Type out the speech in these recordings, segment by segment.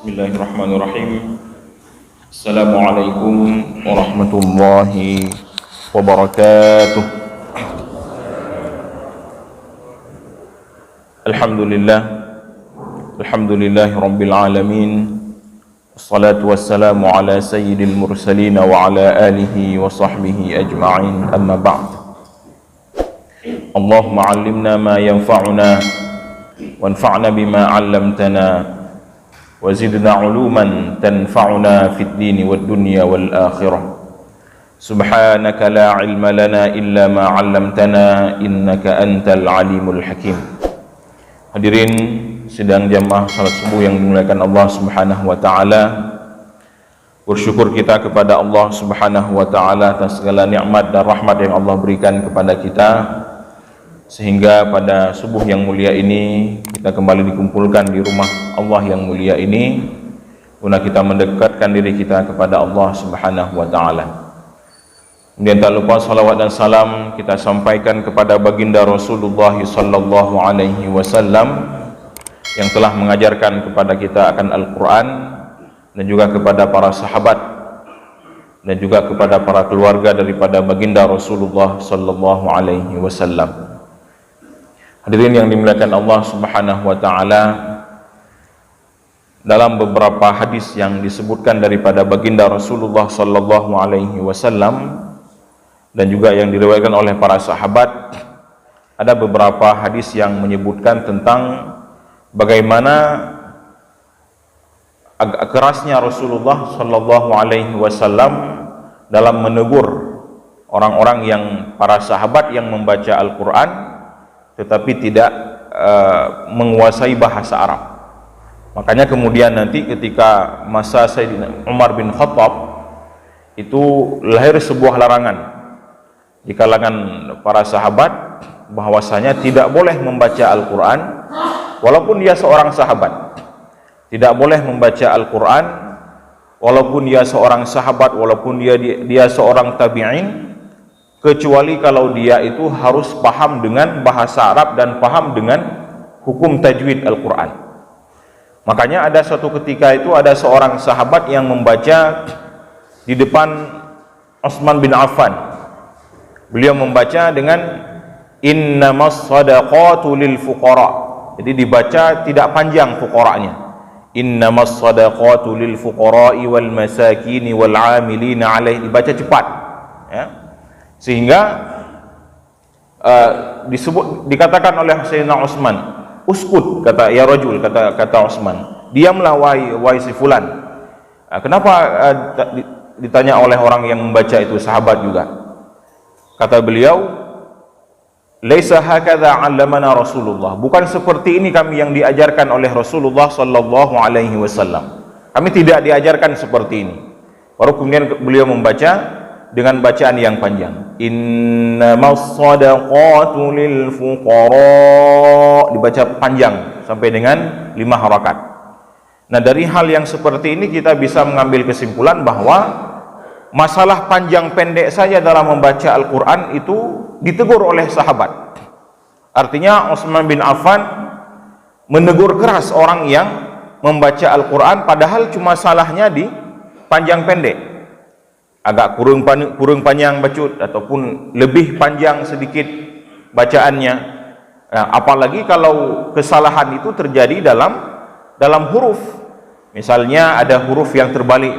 Bismillahirrahmanirrahim. Assalamualaikum warahmatullahi wabarakatuh. Alhamdulillahi rabbil alamin. Wassalatu wassalamu ala sayyidil mursalin wa ala alihi wa sahbihi ajma'in. Amma ba'd. Allahumma 'allimna ma yanfa'una wanfa'na bima 'allamtana wazidna uluman tanfa'una fid dini wad dunya wal akhirah. Subhanaka la ilma lana illa ma 'allamtana innaka antal alimul hakim. Hadirin sidang jamaah salat subuh yang dimuliakan Allah Subhanahu wa taala. Bersyukur kita kepada Allah Subhanahu wa taala atas segala nikmat dan rahmat yang Allah berikan kepada kita, sehingga pada subuh yang mulia ini kita kembali dikumpulkan di rumah Allah yang mulia ini guna kita mendekatkan diri kita kepada Allah Subhanahu wa taala. Kemudian tak lupa salawat dan salam kita sampaikan kepada baginda Rasulullah sallallahu alaihi wasallam yang telah mengajarkan kepada kita akan Al-Qur'an, dan juga kepada para sahabat dan juga kepada para keluarga daripada baginda Rasulullah sallallahu alaihi wasallam. Hadirin yang dimuliakan Allah Subhanahu wa taala, dalam beberapa hadis yang disebutkan daripada baginda Rasulullah sallallahu alaihi wasallam dan juga yang diriwayatkan oleh para sahabat, ada beberapa hadis yang menyebutkan tentang bagaimana kerasnya Rasulullah sallallahu alaihi wasallam dalam menegur orang-orang yang para sahabat yang membaca Al-Qur'an tetapi tidak menguasai bahasa Arab. Makanya kemudian nanti ketika masa Sayyidina Umar bin Khattab itu lahir sebuah larangan di kalangan para sahabat bahwasanya tidak boleh membaca Al-Qur'an walaupun dia seorang sahabat. Tidak boleh membaca Al-Qur'an walaupun dia seorang sahabat, walaupun dia seorang tabi'in, kecuali kalau dia itu harus paham dengan bahasa Arab dan paham dengan hukum tajwid Al-Quran. Makanya ada suatu ketika itu ada seorang sahabat yang membaca di depan Utsman bin Affan. Beliau membaca dengan innamas shadaqatu lil fuqara. Jadi dibaca tidak panjang fuqara'nya. Innamas shadaqatu lil fuqara'i wal masakini wal 'amilina 'alaihi, dibaca cepat, ya. Sehingga dikatakan oleh Sayyidina Utsman, uskut, kata ya rajul, kata Utsman, diamlah wahai si fulan. Kenapa ditanya oleh orang yang membaca itu, sahabat juga. Kata beliau, laisa hakadha 'allamana Rasulullah, bukan seperti ini kami yang diajarkan oleh Rasulullah sallallahu alaihi wasallam. Kami tidak diajarkan seperti ini. Baru kemudian beliau membaca dengan bacaan yang panjang. Innamas shadaqatu lil fuqara, dibaca panjang sampai dengan 5 harakat. Nah, dari hal yang seperti ini kita bisa mengambil kesimpulan bahwa masalah panjang pendek saja dalam membaca Al-Qur'an itu ditegur oleh sahabat. Artinya Utsman bin Affan menegur keras orang yang membaca Al-Qur'an padahal cuma salahnya di panjang pendek, agak kurang panjang bacut ataupun lebih panjang sedikit bacaannya. Nah, apalagi kalau kesalahan itu terjadi dalam huruf. Misalnya ada huruf yang terbalik,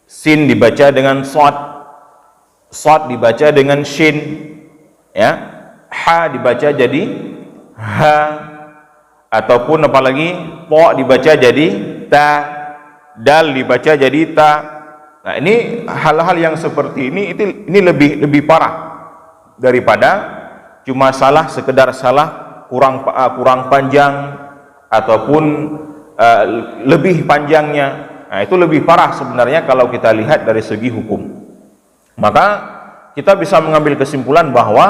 sin dibaca dengan shad dibaca dengan shin, ya. Ha dibaca jadi ha, ataupun apalagi ta dibaca jadi ta, dal dibaca jadi ta. Nah, ini hal-hal yang seperti ini lebih parah daripada cuma sekedar salah kurang panjang ataupun lebih panjangnya. Nah, itu lebih parah sebenarnya kalau kita lihat dari segi hukum. Maka kita bisa mengambil kesimpulan bahwa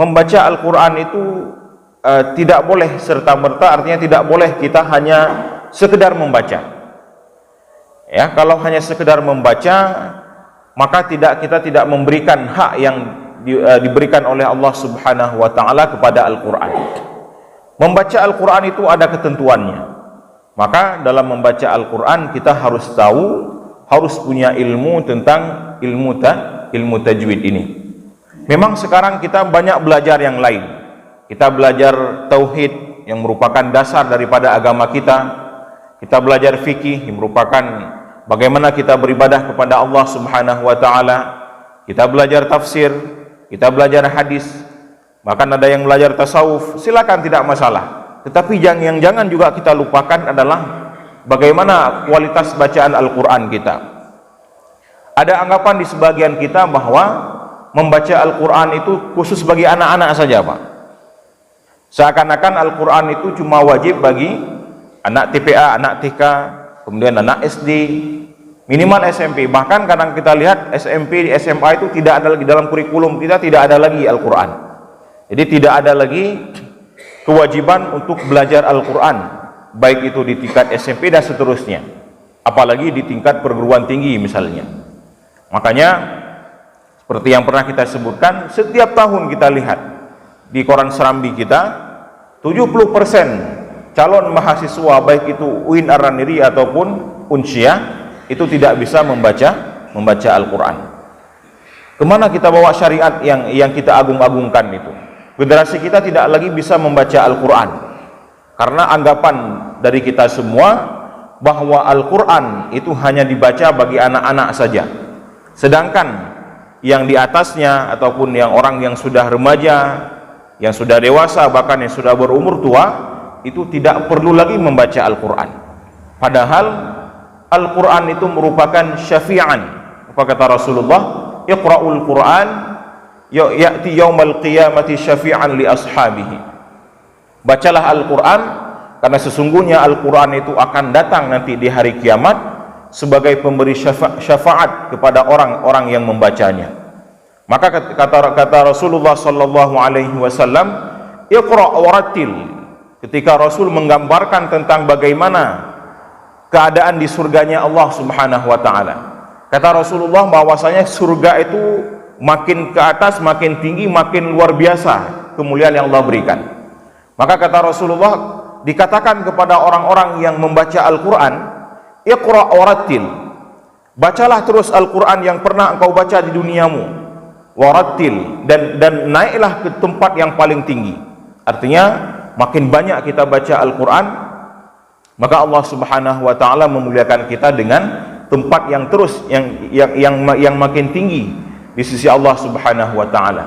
membaca Al-Qur'an itu tidak boleh serta-merta, artinya tidak boleh kita hanya sekedar membaca. Ya, kalau hanya sekedar membaca, maka kita tidak memberikan hak yang diberikan oleh Allah Subhanahu wa taala kepada Al-Qur'an. Membaca Al-Qur'an itu ada ketentuannya. Maka dalam membaca Al-Quran kita harus tahu, harus punya ilmu tentang ilmu tajwid ini. Memang sekarang kita banyak belajar yang lain. Kita belajar tauhid yang merupakan dasar daripada agama kita. Kita belajar fikih yang merupakan bagaimana kita beribadah kepada Allah Subhanahu wa taala. Kita belajar tafsir, kita belajar hadis. Bahkan ada yang belajar tasawuf, silakan, tidak masalah. Tetapi yang jangan juga kita lupakan adalah bagaimana kualitas bacaan Al-Quran kita. Ada anggapan di sebagian kita bahwa membaca Al-Quran itu khusus bagi anak-anak saja, Pak. Seakan-akan Al-Quran itu cuma wajib bagi anak TPA, anak TK, kemudian anak SD, minimal SMP. Bahkan kadang kita lihat SMP, SMA itu tidak ada lagi dalam kurikulum kita, tidak ada lagi Al-Quran. Jadi tidak ada lagi kewajiban untuk belajar Al-Quran, baik itu di tingkat SMP dan seterusnya, apalagi di tingkat perguruan tinggi misalnya. Makanya seperti yang pernah kita sebutkan, setiap tahun kita lihat di koran Serambi kita, 70% calon mahasiswa baik itu UIN Ar-Raniri ataupun Unsyah itu tidak bisa membaca Al-Quran. Kemana kita bawa syariat yang kita agung-agungkan itu? Generasi kita tidak lagi bisa membaca Al-Quran karena anggapan dari kita semua bahwa Al-Quran itu hanya dibaca bagi anak-anak saja, sedangkan yang di atasnya ataupun yang orang yang sudah remaja, yang sudah dewasa, bahkan yang sudah berumur tua, itu tidak perlu lagi membaca Al-Quran. Padahal Al-Quran itu merupakan syafi'an. Apa kata Rasulullah? Iqra'ul Quran ya'ti yaumal qiyamati syafi'an li ashabihi. Bacalah Al-Quran, karena sesungguhnya Al-Quran itu akan datang nanti di hari kiamat sebagai pemberi syafaat kepada orang-orang yang membacanya. Maka kata Rasulullah sallallahu alaihi wasallam, iqra' warattil. Ketika Rasul menggambarkan tentang bagaimana keadaan di surganya Allah Subhanahu wa taala, kata Rasulullah bahwasanya surga itu makin ke atas, makin tinggi, makin luar biasa kemuliaan yang Allah berikan. Maka kata Rasulullah, dikatakan kepada orang-orang yang membaca Al-Quran, iqra' warattil, bacalah terus Al-Quran yang pernah engkau baca di duniamu, warattil, dan naiklah ke tempat yang paling tinggi. Artinya makin banyak kita baca Al-Quran, maka Allah Subhanahu wa taala memuliakan kita dengan tempat yang terus yang makin tinggi di sisi Allah Subhanahu wa taala.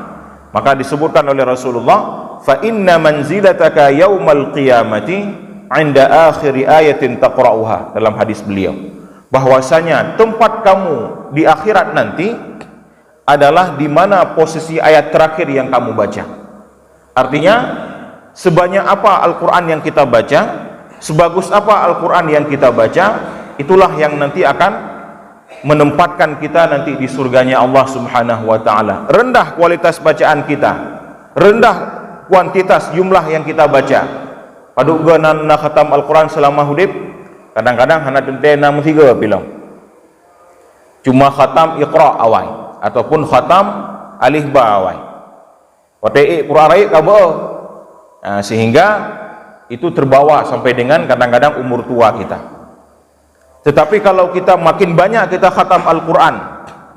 Maka disebutkan oleh Rasulullah, fa inna manzilataka yaumal qiyamati 'inda akhir ayatin taqra'uha, dalam hadis beliau, bahwasanya tempat kamu di akhirat nanti adalah di mana posisi ayat terakhir yang kamu baca. Artinya sebanyak apa Al-Qur'an yang kita baca, sebagus apa Al-Qur'an yang kita baca, itulah yang nanti akan menempatkan kita nanti di surganya Allah Subhanahu wa taala. Rendah kualitas bacaan kita, rendah kuantitas jumlah yang kita baca. Paduga na khatam Al-Quran selama hidup, kadang-kadang hanya tentena tiga bilang. Cuma khatam Iqra awai ataupun khatam Alif Ba awai. Watei Qur'an kabo. Sehingga itu terbawa sampai dengan kadang-kadang umur tua kita. Tetapi kalau kita makin banyak kita khatam Al-Quran,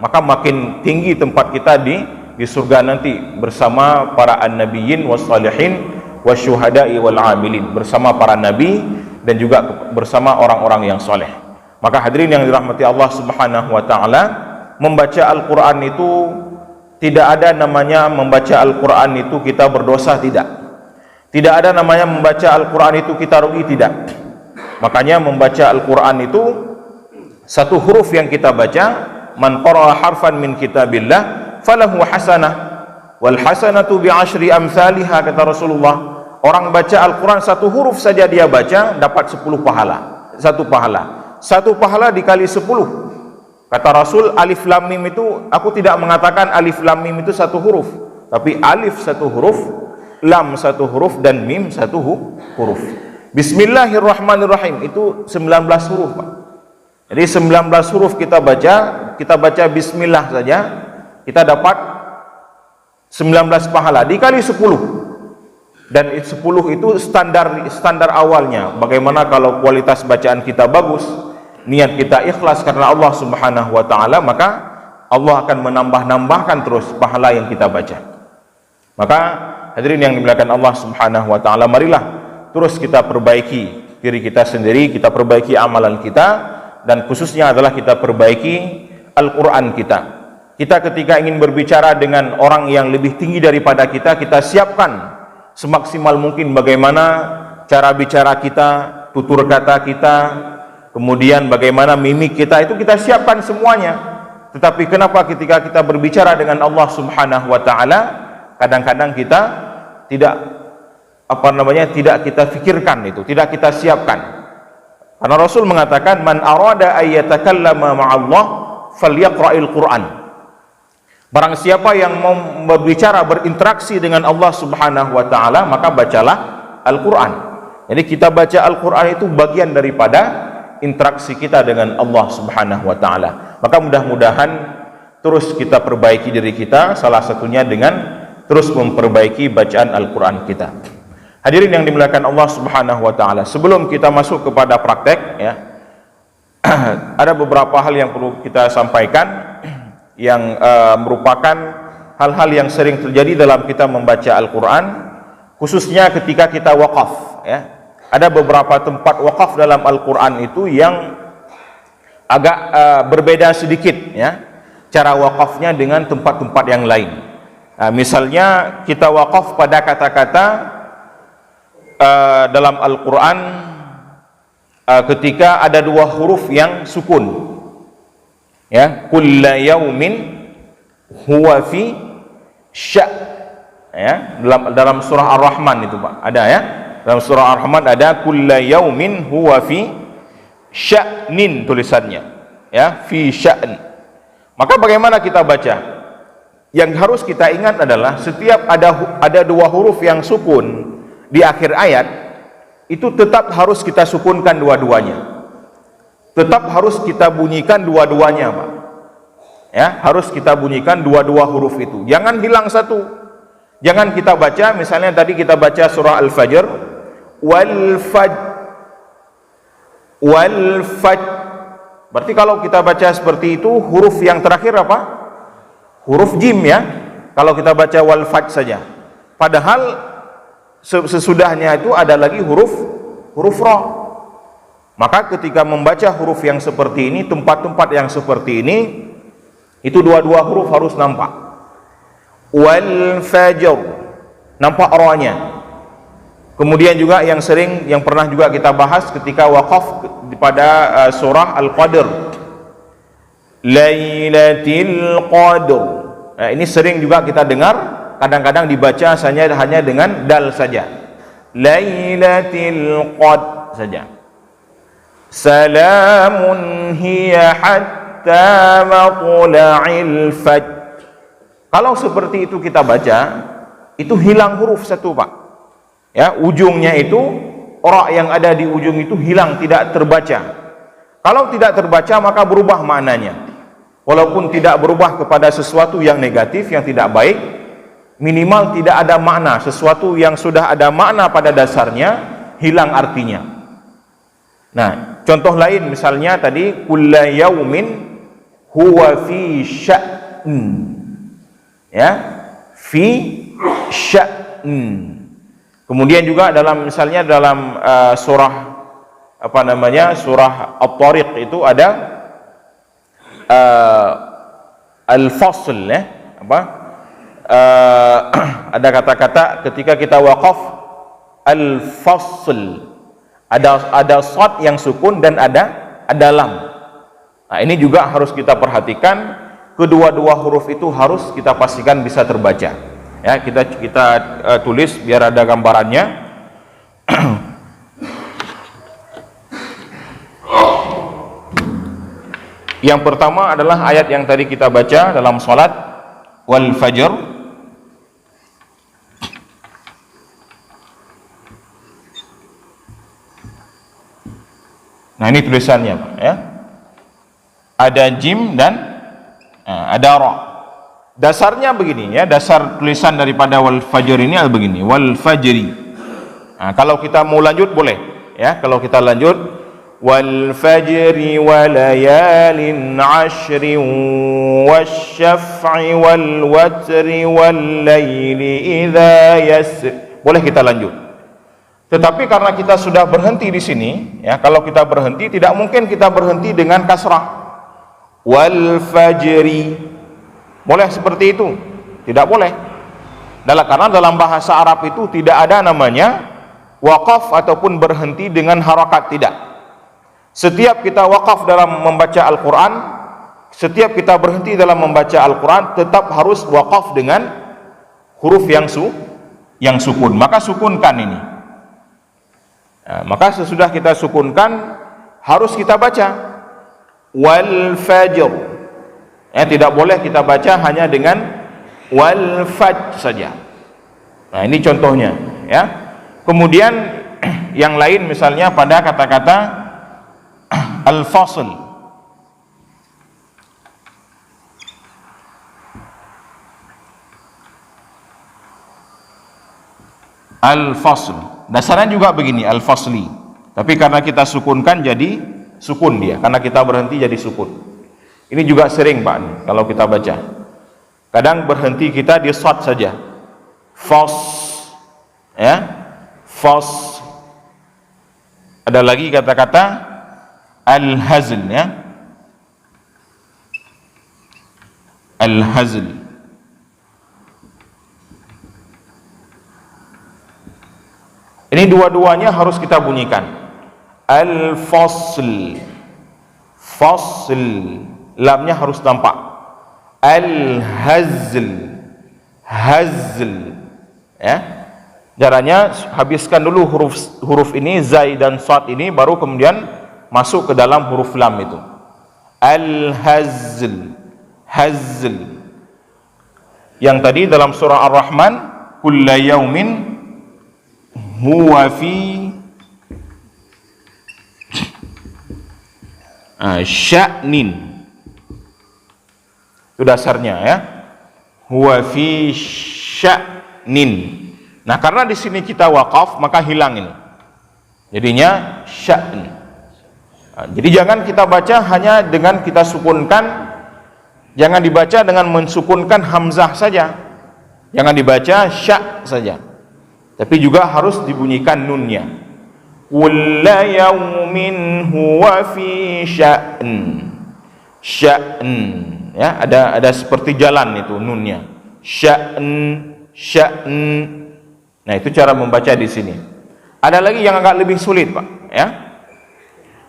maka makin tinggi tempat kita di surga nanti bersama para an-nabiyyin was-salihin wasyuhada'i wal-amilin, bersama para nabi dan juga bersama orang-orang yang soleh. Maka hadirin yang dirahmati Allah Subhanahu wa taala, membaca Al-Quran itu tidak ada namanya membaca Al-Quran itu kita berdosa, tidak. Tidak ada namanya membaca Al-Quran itu kita rugi, tidak. Makanya membaca Al-Quran itu satu huruf yang kita baca, man qara'a harfan min kitabillah falahu hasanah wal hasanatu bi asyri amsalihha, kata Rasulullah. Orang baca Al-Quran satu huruf saja dia baca dapat 10 pahala. Satu pahala dikali 10. Kata Rasul, alif lam mim itu, aku tidak mengatakan alif lam mim itu satu huruf, tapi alif satu huruf, lam satu huruf, dan mim satu huruf. Bismillahirrahmanirrahim itu 19 huruf, Pak. Jadi 19 huruf kita baca bismillah saja, kita dapat 19 pahala dikali 10. Dan 10 itu standar awalnya. Bagaimana kalau kualitas bacaan kita bagus, niat kita ikhlas karena Allah Subhanahu wa taala, maka Allah akan menambahkan terus pahala yang kita baca. Maka hadirin yang dimuliakan Allah Subhanahu wa taala, marilah terus kita perbaiki diri kita sendiri, kita perbaiki amalan kita, dan khususnya adalah kita perbaiki Al-Qur'an kita. Kita ketika ingin berbicara dengan orang yang lebih tinggi daripada kita, kita siapkan semaksimal mungkin bagaimana cara bicara kita, tutur kata kita, kemudian bagaimana mimik kita, itu kita siapkan semuanya. Tetapi kenapa ketika kita berbicara dengan Allah Subhanahu wa taala, kadang-kadang kita tidak tidak kita fikirkan itu, tidak kita siapkan. Karena Rasul mengatakan, man arada ayyatakallama ma'allah falyaqra'il Qur'an. Barang siapa yang mau berbicara, berinteraksi dengan Allah Subhanahu wa taala, maka bacalah Al-Qur'an. Jadi kita baca Al-Qur'an itu bagian daripada interaksi kita dengan Allah Subhanahu wa taala. Maka mudah-mudahan terus kita perbaiki diri kita, salah satunya dengan terus memperbaiki bacaan Al-Qur'an kita. Hadirin yang dimuliakan Allah Subhanahu wa taala, sebelum kita masuk kepada praktek ya, ada beberapa hal yang perlu kita sampaikan yang merupakan hal-hal yang sering terjadi dalam kita membaca Al-Quran, khususnya ketika kita wakaf ya. Ada beberapa tempat wakaf dalam Al-Quran itu yang agak berbeda sedikit ya, cara wakafnya dengan tempat-tempat yang lain. Misalnya kita wakaf pada kata-kata dalam Al-Quran ketika ada dua huruf yang sukun ya, kulla yaumin huwa fi sya' ya, dalam surah Ar-Rahman itu Pak, ada ya, dalam surah Ar-Rahman ada kulla yaumin huwa fi sya'nin tulisannya ya, fi sya'n. Maka bagaimana kita baca? Yang harus kita ingat adalah setiap ada dua huruf yang sukun di akhir ayat, itu tetap harus kita sukunkan dua-duanya. Tetap harus kita bunyikan dua-duanya Pak ya, harus kita bunyikan dua-dua huruf itu, jangan hilang satu. Jangan kita baca, misalnya tadi kita baca surah Al-Fajr, wal fajr, berarti kalau kita baca seperti itu, huruf yang terakhir apa? Huruf jim ya, kalau kita baca wal fajr saja, padahal sesudahnya itu ada lagi huruf ra. Maka ketika membaca huruf yang seperti ini, tempat-tempat yang seperti ini, itu dua-dua huruf harus nampak. Wal fajr, nampak ra-nya. Kemudian juga yang pernah juga kita bahas ketika wakaf pada surah Al-Qadr, Lailatul Qadr. Nah, ini sering juga kita dengar, kadang-kadang dibaca hanya dengan dal saja, Lailatul Qadr saja. Salamun hiya hatta matla'il fajr. Kalau seperti itu kita baca, itu hilang huruf satu Pak ya, ujungnya itu, ra yang ada di ujung itu hilang, tidak terbaca. Kalau tidak terbaca maka berubah maknanya, walaupun tidak berubah kepada sesuatu yang negatif, yang tidak baik, minimal tidak ada makna. Sesuatu yang sudah ada makna pada dasarnya hilang artinya. Nah, contoh lain misalnya tadi kulla yaumin huwa fi sya'n ya, fi sya'n. Kemudian juga misalnya dalam surah surah At-Tariq itu ada al-fasl ya, ada kata-kata ketika kita waqaf al-fasl, ada shad yang sukun dan ada lam. Nah, ini juga harus kita perhatikan, kedua-dua huruf itu harus kita pastikan bisa terbaca ya. Kita tulis biar ada gambarannya. Yang pertama adalah ayat yang tadi kita baca dalam salat, wal fajr. Nah, ini tulisannya Pak ya, ada jim dan ada ra. Dasarnya begini ya, dasar tulisan daripada wal fajr ini adalah begini, wal fajri. Nah, kalau kita mau lanjut boleh ya, kalau kita lanjut wal fajri wa layalin ashrin wasyaf'i wal watri wal laili idza yasr. Boleh kita lanjut. Tetapi karena kita sudah berhenti di sini ya, kalau kita berhenti tidak mungkin kita berhenti dengan kasrah. Wal fajri. Boleh seperti itu? Tidak boleh. Karena dalam bahasa Arab itu tidak ada namanya waqaf ataupun berhenti dengan harakat, tidak. Setiap kita waqaf dalam membaca Al-Quran, setiap kita berhenti dalam membaca Al-Quran, tetap harus waqaf dengan huruf yang sukun. Maka sukunkan ini. Nah, maka sesudah kita sukunkan, harus kita baca wal fajr. Tidak boleh kita baca hanya dengan wal fajr saja. Nah, ini contohnya ya. Kemudian yang lain misalnya pada kata-kata al-fasl. Al-fasl. Dasarnya juga begini, al-fasli. Tapi karena kita sukunkan jadi sukun dia. Karena kita berhenti jadi sukun. Ini juga sering Pak nih, kalau kita baca. Kadang berhenti kita di shad saja. Fas, ya, fas. Ada lagi kata-kata al-hazl, ya, al-hazl. Ini dua-duanya harus kita bunyikan. Al-fasl, fasl. Lamnya harus nampak. Al-hazl, hazl, ya. Caranya habiskan dulu huruf ini, zai dan sad ini, baru kemudian masuk ke dalam huruf lam itu. Al-hazl, hazl. Yang tadi dalam surah Ar-Rahman, kulla yaumin huwa fi sya'nin. Itu dasarnya ya. Huwa fi sya'nin. Nah, karena di sini kita waqaf, maka hilang ini. Jadinya sya'n. Nah, jadi jangan kita baca hanya dengan kita sukunkan. Jangan dibaca dengan mensukunkan hamzah saja. Jangan dibaca sya' saja. Tapi juga harus dibunyikan nunnya. Kulla yaumin huwa fi sya'n. Sya'n. Ya, ada seperti jalan itu nunnya. Sya'n, sya'n. Nah, itu cara membaca di sini. Ada lagi yang agak lebih sulit, Pak, ya.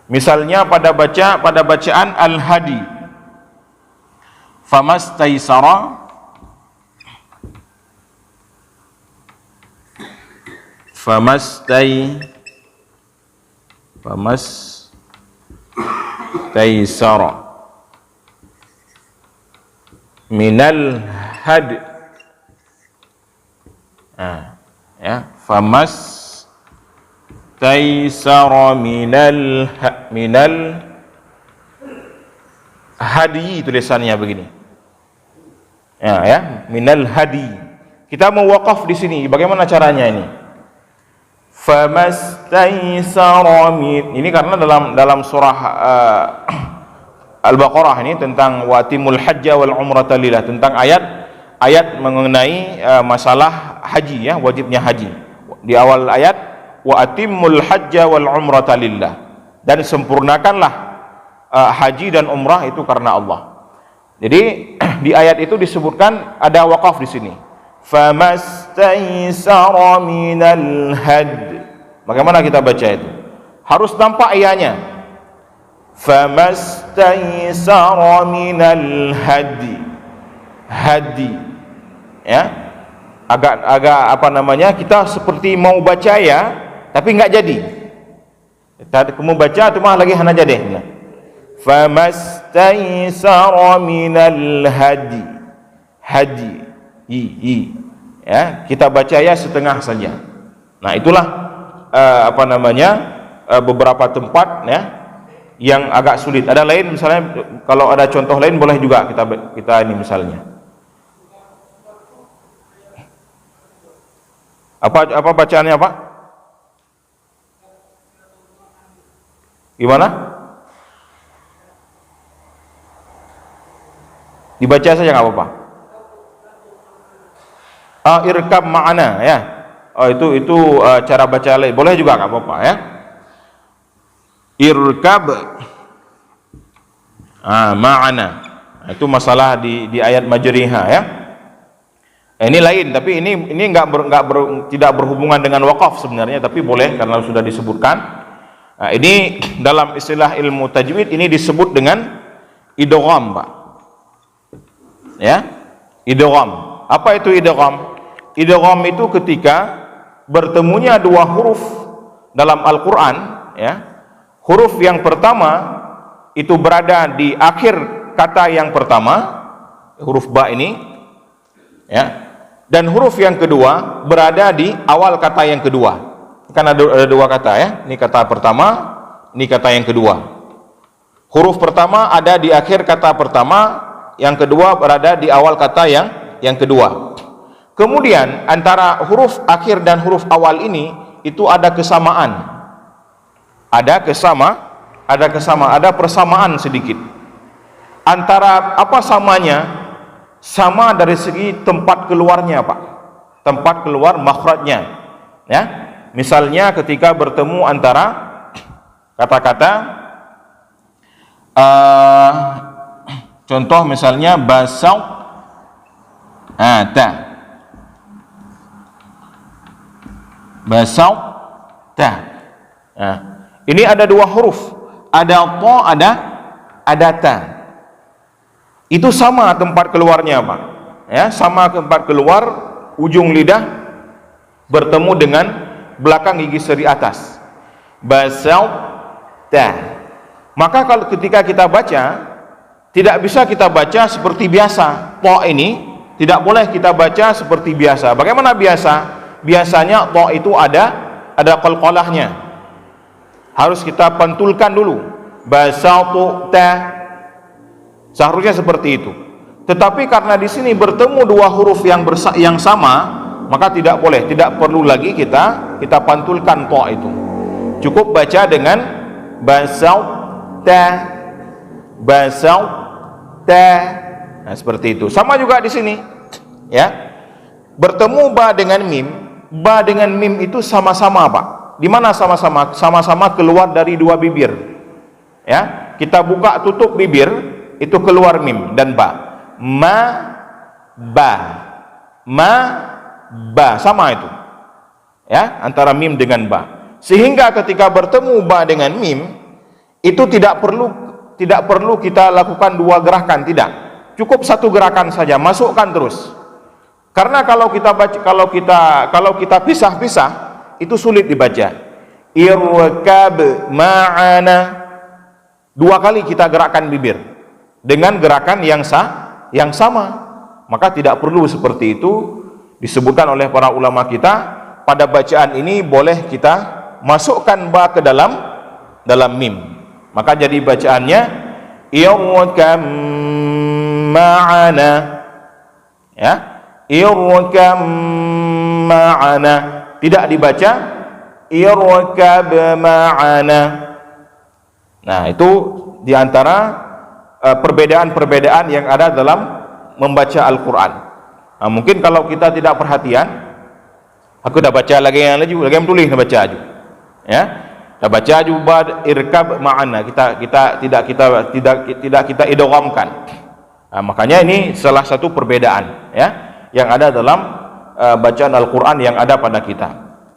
Misalnya pada bacaan al-hadi. Famastaisara minal had, ya, famas taisara minal hadi, tulisannya begini, ya, minal hadi. Kita mau waqaf di sini, bagaimana caranya ini? Famas taisara min, ini karena dalam surah Al-Baqarah ini tentang watimul hajja wal umrata lillah, tentang ayat mengenai masalah haji, ya, wajibnya haji. Di awal ayat, wa atimul hajja wal umrata lillah, dan sempurnakanlah haji dan umrah itu karena Allah. Jadi di ayat itu disebutkan ada waqaf di sini. Famastaisara minal had. Bagaimana kita baca itu? Harus nampak iyanya. Famastaisara minal hadi, hadi, ya, agak apa namanya, kita seperti mau baca ya, tapi nggak jadi. Kita mau baca itu mah lagi hana jadi. Nah, famastaisara minal hadi, hadi, ya, kita baca ya setengah saja. Nah, itulah apa namanya, beberapa tempat, ya, yang agak sulit. Ada lain misalnya, kalau ada contoh lain boleh juga kita ini misalnya. Apa bacaannya, Pak? Gimana? Dibaca saja nggak apa-apa. Irkab ma'ana, ya. Itu cara baca lain. Boleh juga nggak apa-apa, ya. Irkab ma'ana. Itu masalah di ayat majriha, ya. Ini lain, tapi ini tidak berhubungan dengan wakaf sebenarnya, tapi boleh karena sudah disebutkan. Ini dalam istilah ilmu tajwid ini disebut dengan idgham, Pak. Ya, idgham. Apa itu idgham? Idgham itu ketika bertemunya dua huruf dalam Al-Qur'an, ya. Huruf yang pertama itu berada di akhir kata yang pertama, huruf ba ini, ya. Dan huruf yang kedua berada di awal kata yang kedua. Kan ada dua kata, ya. Ini kata pertama, ini kata yang kedua. Huruf pertama ada di akhir kata pertama, yang kedua berada di awal kata yang kedua. Kemudian antara huruf akhir dan huruf awal ini itu ada kesamaan. Ada persamaan sedikit. Antara apa samanya? Sama dari segi tempat keluarnya, Pak. Tempat keluar makhrajnya, ya. Misalnya ketika bertemu antara kata-kata contoh misalnya basau ta. Basau ta. Ini ada dua huruf, ada ta, ada ta. Itu sama tempat keluarnya, Pak. Ya, sama tempat keluar ujung lidah bertemu dengan belakang gigi seri atas. Basau ta. Maka kalau ketika kita baca, tidak bisa kita baca seperti biasa. Ta ini tidak boleh kita baca seperti biasa. Bagaimana biasa? Biasanya ta itu ada qalqalahnya. Harus kita pantulkan dulu. Basau ta. Seharusnya seperti itu. Tetapi karena di sini bertemu dua huruf yang sama, maka tidak boleh, tidak perlu lagi kita pantulkan ta itu. Cukup baca dengan basau ta. Nah, seperti itu. Sama juga di sini, ya. Bertemu ba dengan mim itu sama-sama, Pak. Di mana sama-sama? Sama-sama keluar dari dua bibir. Ya, kita buka tutup bibir, itu keluar mim dan ba. Ma ba sama itu, ya, antara mim dengan ba. Sehingga ketika bertemu ba dengan mim itu tidak perlu kita lakukan dua gerakan, tidak. Cukup satu gerakan saja, masukkan terus. Karena kalau kita pisah-pisah itu sulit dibaca. Irkab ma'ana. Dua kali kita gerakkan bibir dengan gerakan yang sama, maka tidak perlu seperti itu. Disebutkan oleh para ulama kita, pada bacaan ini boleh kita masukkan ba ke dalam mim, maka jadi bacaannya irkam ma'ana, ya, irkam ma'ana, tidak dibaca irkab ma'ana. Nah, itu diantara perbedaan-perbedaan yang ada dalam membaca Al-Quran. Nah, mungkin kalau kita tidak perhatian, aku dah baca lagi yang tulis dah baca aja, ya, dah baca aja irkab ma'ana, kita tidak kita idghamkan. Nah, makanya ini salah satu perbedaan, ya, yang ada dalam bacaan Al-Quran yang ada pada kita.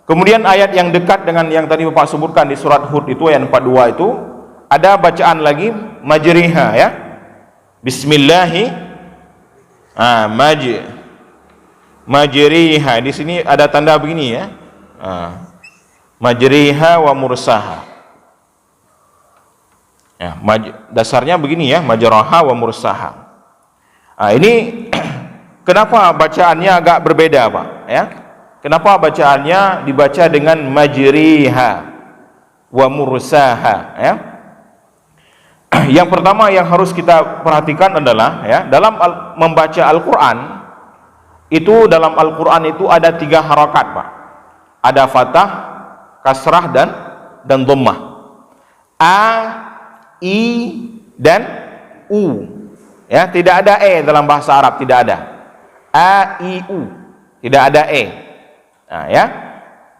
Kemudian ayat yang dekat dengan yang tadi Bapak sebutkan di surat Hud itu ayat 42 itu ada bacaan lagi majriha, ya. Bismillahi majriha. Di sini ada tanda begini, ya. Majriha wa mursaha. Ya, dasarnya begini, ya, majraha wa mursaha. Ini kenapa bacaannya agak berbeda, Pak, ya? Kenapa bacaannya dibaca dengan majriha wa mursaha, ya? Yang pertama yang harus kita perhatikan adalah, ya, dalam membaca Al-Quran itu, dalam Al-Quran itu ada 3 harakat, Pak. ada fathah, kasrah dan dhammah. A, I dan U. Ya, tidak ada e dalam bahasa Arab, tidak ada. A, I, U. Tidak ada e. Nah, ya.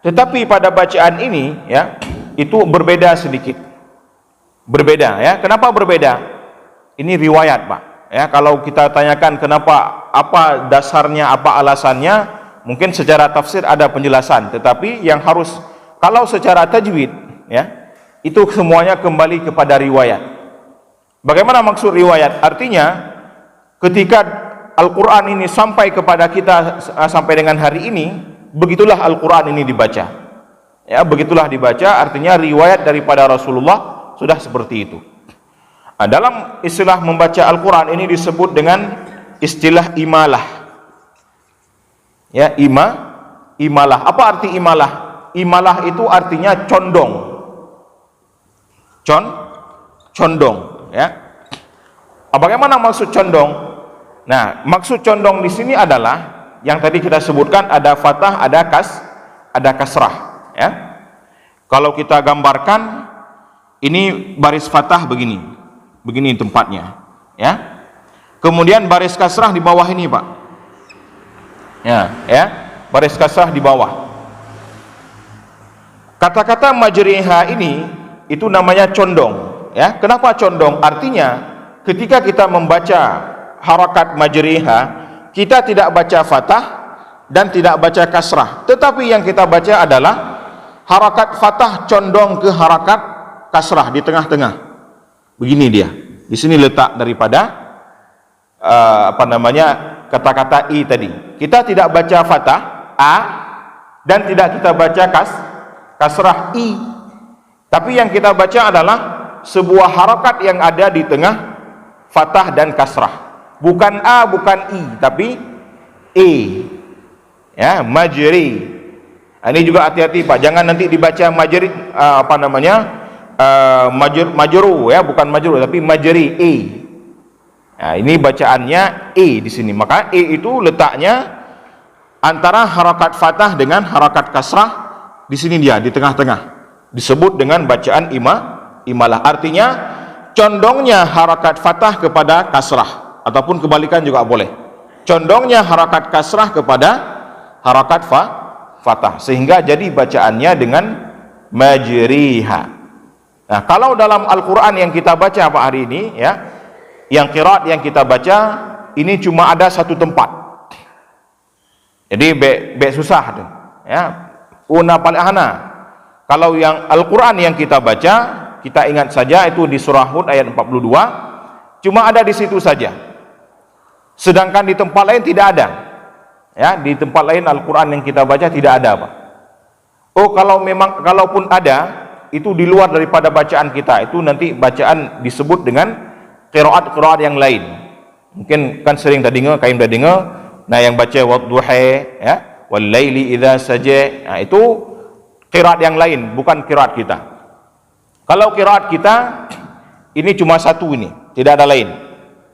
Tetapi pada bacaan ini ya, itu berbeda sedikit. Berbeda ya. Kenapa berbeda? Ini riwayat, Pak. Ya, kalau kita tanyakan kenapa, apa dasarnya, apa alasannya, mungkin secara tafsir ada penjelasan, tetapi yang harus, kalau secara tajwid ya, itu semuanya kembali kepada riwayat. Bagaimana maksud riwayat? Artinya ketika Al-Quran ini sampai kepada kita sampai dengan hari ini, begitulah Al-Quran ini dibaca. Ya, begitulah dibaca, artinya riwayat daripada Rasulullah sudah seperti itu. Nah, dalam istilah membaca Al-Quran ini disebut dengan istilah imalah. Ya, imalah. Apa arti imalah? Imalah itu artinya condong. Condong, ya. Bagaimana maksud condong? Nah, maksud condong di sini adalah yang tadi kita sebutkan, ada fathah, ada kasrah, ya. Kalau kita gambarkan, ini baris fathah begini tempatnya, ya. Kemudian baris kasrah di bawah ini, Pak. Ya, baris kasrah di bawah. Kata-kata majriha ini itu namanya condong, ya. Kenapa condong? Artinya ketika kita membaca harakat majriha, kita tidak baca fathah dan tidak baca kasrah, tetapi yang kita baca adalah harakat fathah condong ke harakat kasrah di tengah-tengah. Begini dia. Di sini letak daripada kata-kata i tadi. Kita tidak baca fathah a dan tidak kita baca kasrah i. Tapi yang kita baca adalah sebuah harakat yang ada di tengah fathah dan kasrah. Bukan a, bukan i, tapi e. Ya, majri. Ini juga hati-hati, Pak. Jangan nanti dibaca majri majru, ya, bukan majru tapi majri, e. Nah, ini bacaannya e di sini. Maka e itu letaknya antara harakat fathah dengan harakat kasrah. Di sini dia, di tengah-tengah. Disebut dengan bacaan imalah. Artinya condongnya harakat fathah kepada kasrah, ataupun kebalikan juga boleh. Condongnya harakat kasrah kepada harakat fathah, sehingga jadi bacaannya dengan majriha. Nah, kalau dalam Al-Quran yang kita baca Pak hari ini, ya, yang qiraat yang kita baca ini cuma ada satu tempat. Jadi be susah tuh, ya. Una palihana. Kalau yang Al-Quran yang kita baca, kita ingat saja itu di surah Hud ayat 42, cuma ada di situ saja. Sedangkan di tempat lain tidak ada. Ya, di tempat lain Al-Quran yang kita baca tidak ada, Pak. Oh, kalaupun ada, itu di luar daripada bacaan kita. Itu nanti bacaan disebut dengan qiraat yang lain. Mungkin kan sering tadi kain tadi nah yang baca wadduha, ya, wal laili idza saja. Nah, itu qiraat yang lain, bukan qiraat kita. Kalau qiraat kita ini cuma satu, ini tidak ada lain,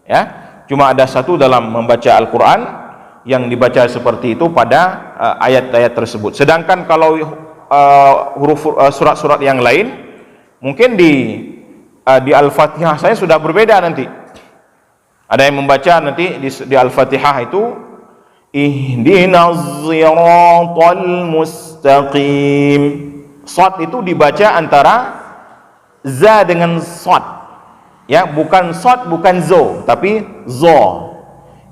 ya. Cuma ada satu dalam membaca Al-Quran yang dibaca seperti itu pada ayat-ayat tersebut. Sedangkan kalau surat-surat yang lain, mungkin di Al-Fatihah saya sudah berbeda nanti. Ada yang membaca nanti di Al-Fatihah itu ihdinas siratal mustaqim. Shad itu dibaca antara za dengan shad. Ya, bukan shad, bukan zo, tapi zo.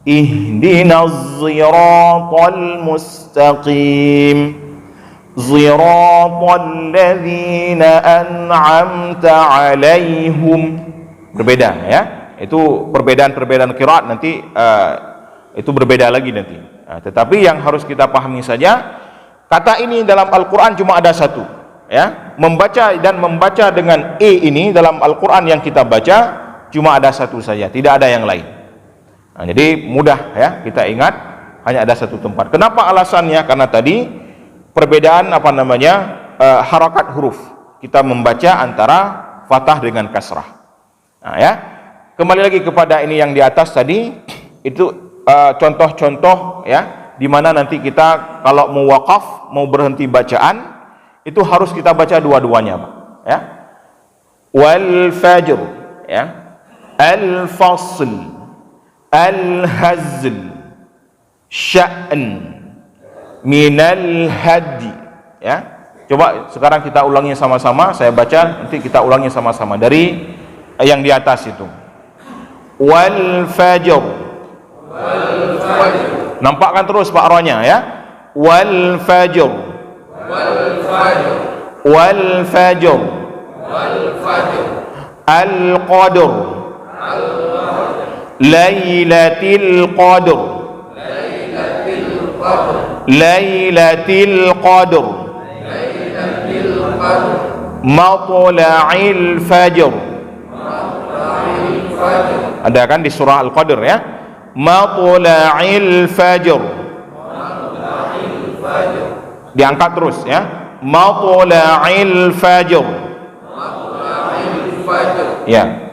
Ihdinas siratal mustaqim. Siratal ladzina an'amta 'alaihim. Berbeda, ya. Itu perbedaan-perbedaan qiraat nanti itu berbeda lagi nanti. Nah, tetapi yang harus kita pahami saja, kata ini dalam Al-Quran cuma ada satu, ya. Membaca dengan e ini dalam Al-Quran yang kita baca cuma ada satu saja, tidak ada yang lain. Nah, jadi mudah, ya, kita ingat hanya ada satu tempat. Kenapa alasannya? Karena tadi perbedaan harakat huruf. Kita membaca antara fathah dengan kasrah. Nah, ya. Kembali lagi kepada ini yang di atas tadi, itu contoh-contoh, ya, di mana nanti kita kalau mau wakaf, mau berhenti bacaan, itu harus kita baca dua-duanya, Pak. Ya. Wal fajr, ya. Al fasl, al hazl, sya'n, minal hadi. Ya. Coba sekarang kita ulangi sama-sama, saya baca, nanti kita ulangi sama-sama dari yang di atas itu. Wal fajr. Wal fajr. Nampakkan terus Pak rohnya, ya. Wal fajr. Wal fajr. Wal fajr. Wal fajr. Al qadr. Al qadr. Lailatul qadr. Lailatul qadr. Lailatul qadr. Lailatul qadr. Matla'il fajr. Matla'il fajr. Ada kan di surah Al-Qadr, ya. Matla'il fajr. Matla'il fajr. Diangkat terus, ya. Matla'il fajr. Matla'il fajr. Ya.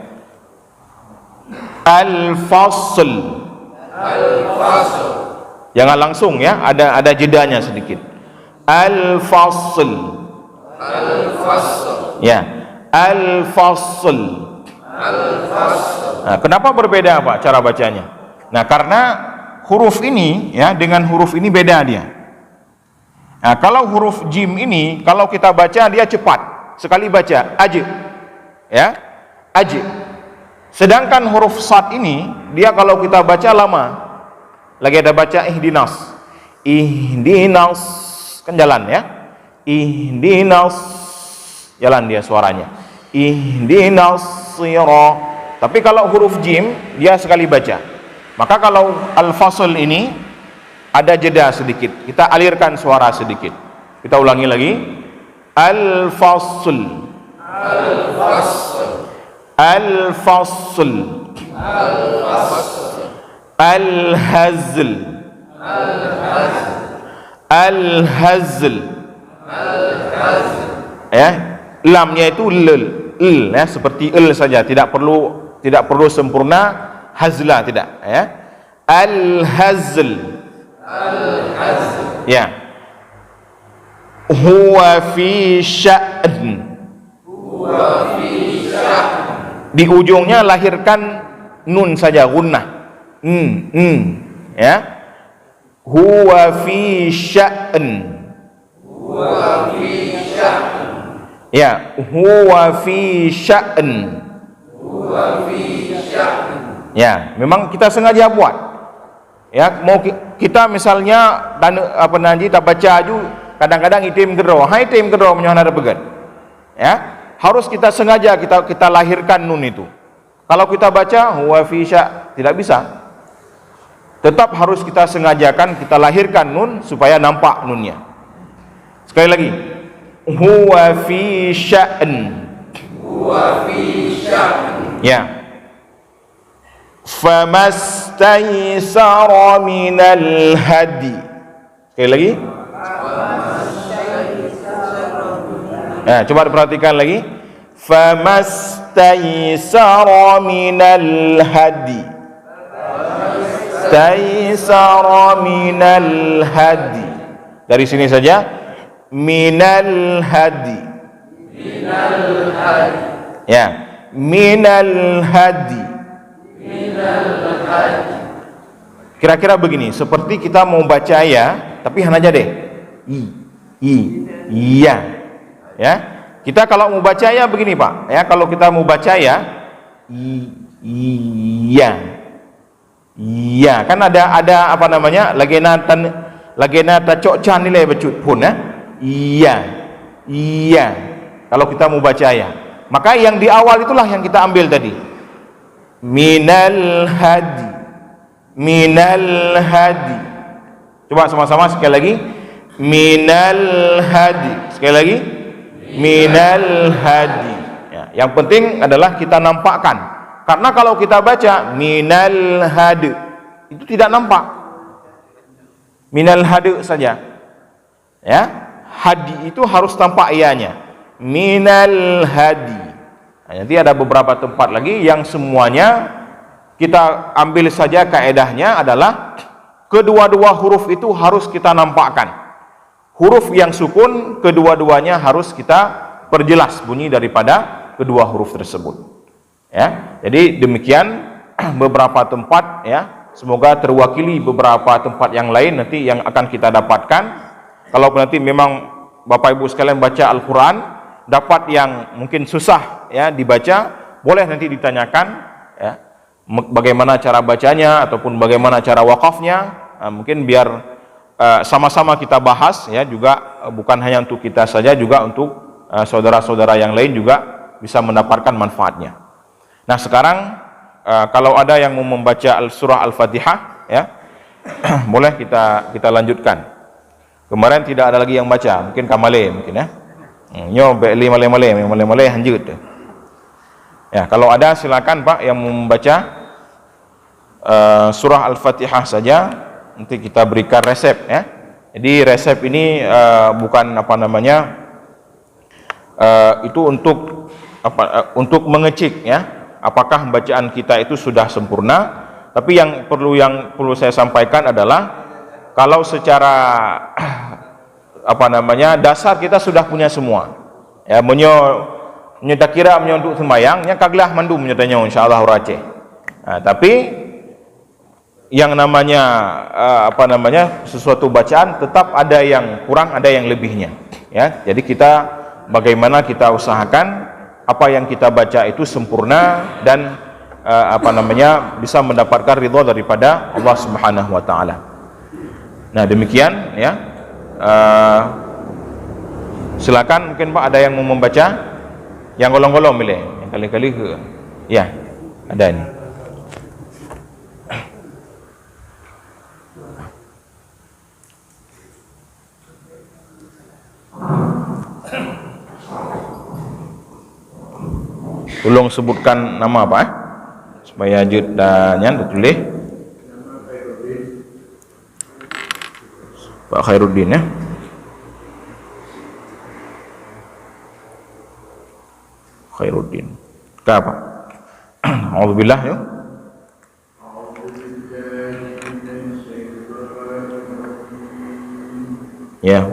Al-fasl. Al-fasl. Jangan langsung, ya, ada jedanya sedikit. Al-fasl. Al-fasl. Ya. Al-fasl. Al-fasl. Nah, kenapa berbeda, Pak, cara bacanya? Nah, karena huruf ini, ya, dengan huruf ini beda dia. Nah, kalau huruf jim ini, kalau kita baca dia cepat, sekali baca, aja, ya, aja. Sedangkan huruf sad ini, dia kalau kita baca lama. Lagi ada baca ihdinas, ihdinas, kan jalan, ya, ihdinas, jalan dia suaranya, ihdinas sirah. Tapi kalau huruf jim dia sekali baca. Maka kalau al-fasl ini ada jeda sedikit, kita alirkan suara sedikit. Kita ulangi lagi. Al-fasl. Al-fasl. Al-fasl. Al-fasl. Al-hazl. Al-hazl. Al-hazl. Al-hazl. Ya, lamnya itu lel, ya, seperti saja, tidak perlu sempurna hazla, tidak, ya. Al-hazl. Al-hazl. Ya. Huwa fi sya'n. Huwa fi sya'n. Di ujungnya lahirkan nun saja, gunnah. Ya. Huwa fi sya'n. Huwa fi sya'n. Ya, huwa fi sya'n. Huwa fi sya'n. Ya, memang kita sengaja buat. Ya, mau kita misalnya dan apa nanti tak baca aju, kadang-kadang itim gero, hai itim gero menyohana begat. Ya, harus kita sengaja kita lahirkan nun itu. Kalau kita baca huwa fi sya', tidak bisa. Tetap harus kita sengajakan, kita lahirkan nun supaya nampak nunnya. Sekali lagi. Huwa fi sya'n. Huwa fi sya'n. Ya. Famastaysara minal hadi. Sekali lagi. Ya, coba diperhatikan lagi. Famastaysara minal hadi. Famastaysara minal hadi. Dari sini saja. Minal hadi. Minal hadi. Ya, minal hadi. Minal hadi. Kira-kira begini, seperti kita mau baca ya, tapi hanya aja deh. Iya. Ya. Kita kalau mau baca ya begini, Pak. Ya, kalau kita mau baca ya, iya. Iya, kan ada apa namanya? Lagena tacok can nilai becut pun, ya. Iya. Kalau kita mau baca ya, maka yang di awal itulah yang kita ambil tadi. Minal hadi. Minal hadi. Coba sama-sama sekali lagi. Minal hadi. Sekali lagi. Minal hadi. Ya, yang penting adalah kita nampakkan. Karena kalau kita baca minal hadi, itu tidak nampak. Minal hadi saja. Ya. Hadi itu harus tampak ianya. Minal hadi. Nah, nanti ada beberapa tempat lagi yang semuanya kita ambil saja kaedahnya adalah kedua-dua huruf itu harus kita nampakkan. Huruf yang sukun kedua-duanya harus kita perjelas bunyi daripada kedua huruf tersebut. Ya, jadi demikian beberapa tempat, ya, semoga terwakili beberapa tempat yang lain nanti yang akan kita dapatkan. Kalau nanti memang Bapak Ibu sekalian baca Al-Quran dapat yang mungkin susah, ya, dibaca, boleh nanti ditanyakan, ya, bagaimana cara bacanya ataupun bagaimana cara wakafnya. Mungkin biar sama-sama kita bahas, ya, juga bukan hanya untuk kita saja, juga untuk saudara-saudara yang lain juga bisa mendapatkan manfaatnya. Nah, sekarang kalau ada yang mau membaca surah Al-Fatihah, ya, boleh kita lanjutkan. Kemarin tidak ada lagi yang baca, mungkin Kamale mungkin, ya. Nyo beli male lanjut. Ya, kalau ada silakan Pak yang membaca surah Al-Fatihah saja, nanti kita berikan resep, ya. Jadi resep ini bukan apa namanya, itu untuk apa, untuk mengecek, ya, apakah bacaan kita itu sudah sempurna. Tapi yang perlu saya sampaikan adalah kalau secara apa namanya, dasar kita sudah punya semua, ya, tak kira untuk sembayangnya kaglah mandu menyatanya insyaallah race. Tapi yang namanya apa namanya, sesuatu bacaan tetap ada yang kurang, ada yang lebihnya, ya. Jadi kita bagaimana kita usahakan apa yang kita baca itu sempurna dan apa namanya, bisa mendapatkan ridha daripada Allah Subhanahu wa taala. Nah, demikian, ya. Silakan, mungkin Pak ada yang mau membaca, yang golong-golong milih, yang kali-kali ke, ya, ada ini. Tolong sebutkan nama apa, supaya jud dan tulis. Pak Khairuddin, ya. Khairuddin. Apa? Alhamdulillah, ya. Ya.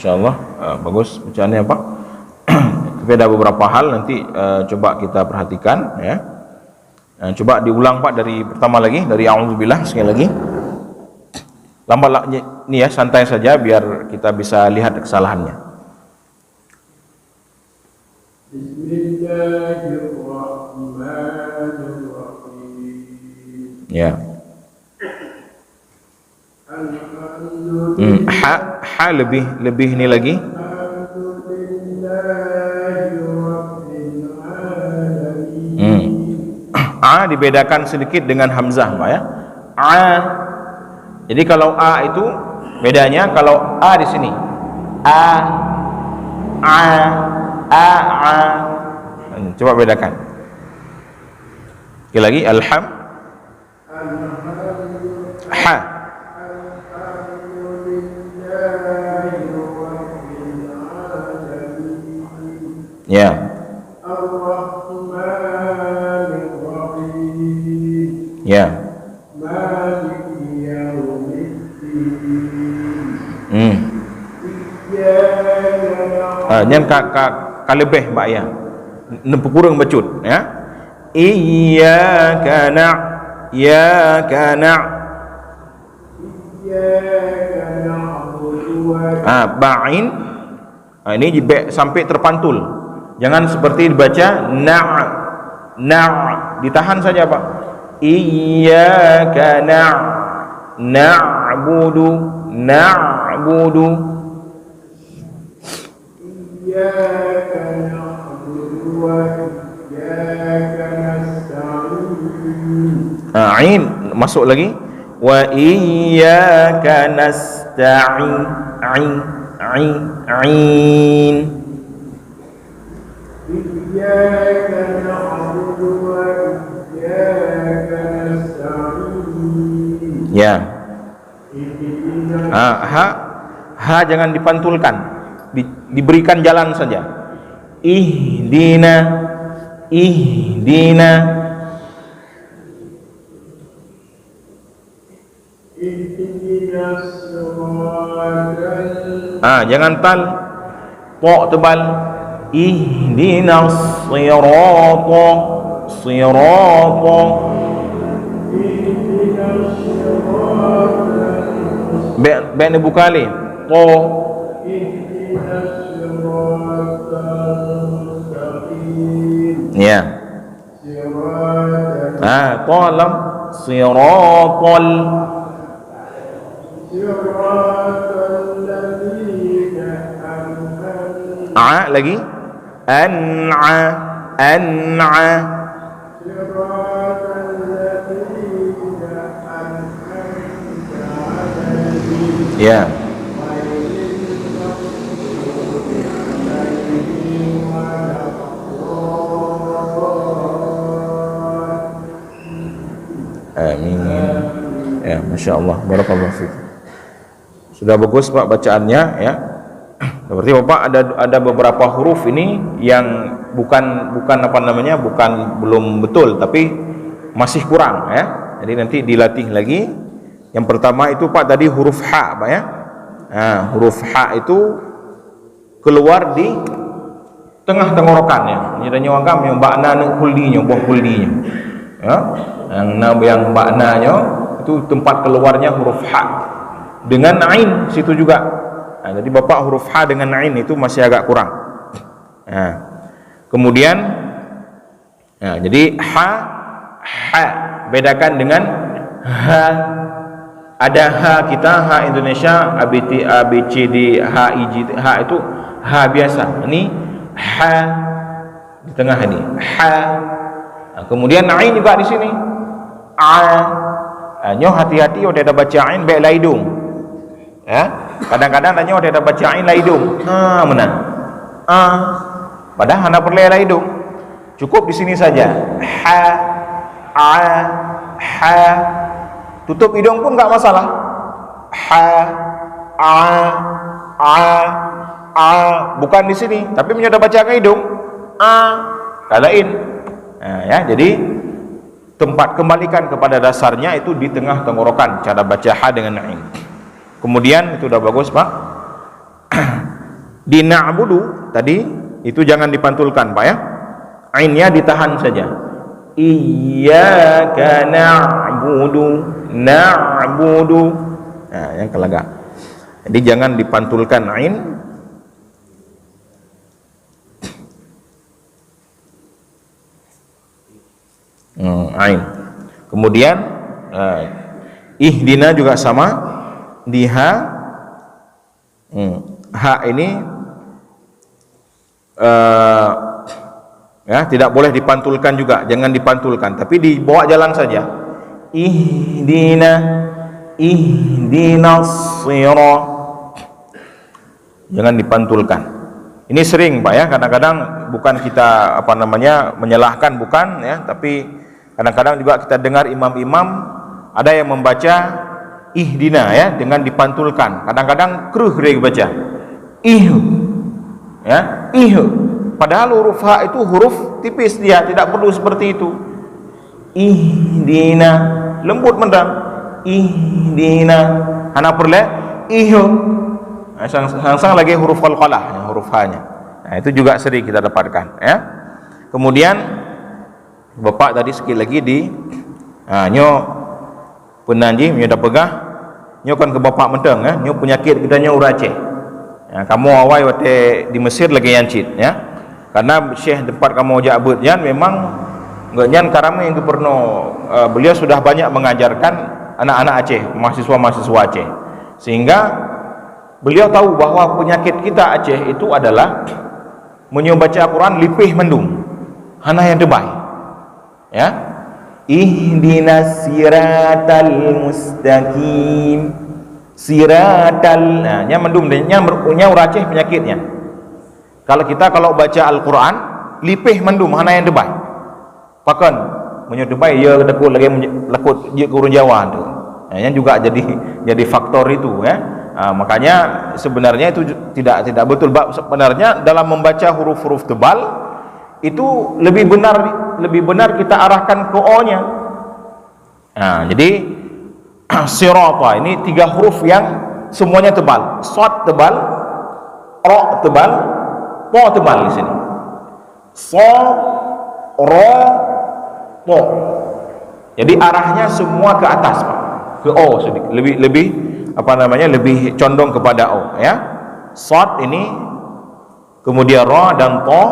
InsyaAllah bagus bacaannya Pak. Tapi ada beberapa hal nanti coba kita perhatikan, ya. Coba diulang Pak dari pertama lagi, dari a'udzubillah sekali lagi. Lambat nih, ya, santai saja biar kita bisa lihat kesalahannya. Bismillahirrahmanirrahim. Ya. Ha lebih ini lagi. A dibedakan sedikit dengan hamzah, Pak, ya. A. Jadi kalau A itu bedanya, kalau A di sini A. Coba bedakan. Sekali lagi, alham. Ha. Ya. Ya. Nyen ka lebih Mbak, ya. Nempu kurang becut, ya. Iyyaka na'budu wa ba'in Ini sampai terpantul. Jangan seperti dibaca ditahan saja Pak. Iyyaka na'budu Iyyaka na'budu wa iyyaka nasta'in. Ain masuk lagi. Wa iyyaka nasta'in. Ain. Iyyaka na'budu wa iyyaka nasta'in. Ya. Ha jangan dipantulkan. Diberikan jalan saja. Ihdina. Jangan tal po tebal. Ihdinas sirata. Be ni bukali po. Ya. Qalam siratal lagi an'a ya. Amin. Ya, Masya Allah, barakallahu fiik. Sudah bagus Pak bacaannya ya. Berarti Bapak ada beberapa huruf ini yang bukan apa namanya, belum betul, tapi masih kurang ya. Jadi nanti dilatih lagi. Yang pertama itu Pak tadi huruf H Pak ya. Huruf H itu keluar di tengah tenggorokannya. Ini ada nyawagam yang bakna kuldinya, buah kuldinya. Ya. Yang baknanya itu tempat keluarnya huruf H. Dengan ain situ juga. Jadi Bapak huruf H dengan ain itu masih agak kurang. Kemudian jadi H bedakan dengan H. Ada H kita, H Indonesia, A B C D H I J H itu H biasa. Ini H di tengah ini H. Kemudian ain juga di sini nyo hati-hati udah ada baca ain baik laidung ya. Kadang-kadang nyo udah ada baca ain laidung mana padahal hanya perlu laidung, cukup di sini saja tutup hidung pun enggak masalah. Bukan di sini tapi menyoda baca ke hidung kalain ya. Jadi tempat kembalikan kepada dasarnya itu di tengah tenggorokan, cara baca H dengan ain. Kemudian itu udah bagus Pak. Di na'budu tadi itu jangan dipantulkan Pak ya. Ainnya ditahan saja. Iyyaka na'budu. Yang kelaga. Jadi jangan dipantulkan ain. Ain. Kemudian ihdina juga sama di H. H ini ya tidak boleh dipantulkan juga, jangan dipantulkan, tapi dibawa jalan saja. Ihdinas sirat. Jangan dipantulkan. Ini sering Pak ya, kadang-kadang bukan kita apa namanya menyalahkan, bukan ya, tapi kadang-kadang juga kita dengar imam-imam ada yang membaca ihdina ya dengan dipantulkan. Kadang-kadang kruh dia baca ya, padahal huruf H itu huruf tipis, dia tidak perlu seperti itu. Ihdina lembut mendam. Ihdina hana perlu sang lagi huruf qalqalah ya, huruf H-nya. Itu juga sering kita dapatkan ya. Kemudian Bapak tadi sekali lagi di nyo penanji nyo dah pegah nyo kan ke Bapak menteng ya, nyo penyakit kita nyo urace Ya, kamu awai wate di Mesir lagi yancit ya. Karena Syekh tempat kamu ajak abut yan memang ngan karame yang pernah beliau sudah banyak mengajarkan anak-anak Aceh, mahasiswa-mahasiswa Aceh. Sehingga beliau tahu bahwa penyakit kita Aceh itu adalah membaca Al-Quran lipih mendung. Hana yang debai. Ya. Ihdinas siratal mustaqim. Siratal, nah, nya mendum nya uraceh penyakitnya. Kalau baca Al-Quran lipih mendum hana yang debai. Pakan menyedebai ya dekut lagi lekut je gurun Jawa tu. Nah, yang juga jadi faktor itu ya. Makanya sebenarnya itu tidak betul. Sebenarnya dalam membaca huruf-huruf tebal itu lebih benar kita arahkan ke O-nya. Nah, jadi sirata ini 3 huruf yang semuanya tebal. Shad tebal, ra tebal, ta tebal di sini. Sa, ra, ta. Jadi arahnya semua ke atas, Pak. Ke O sedikit. Lebih lebih condong kepada O ya. Shad ini kemudian ra dan ta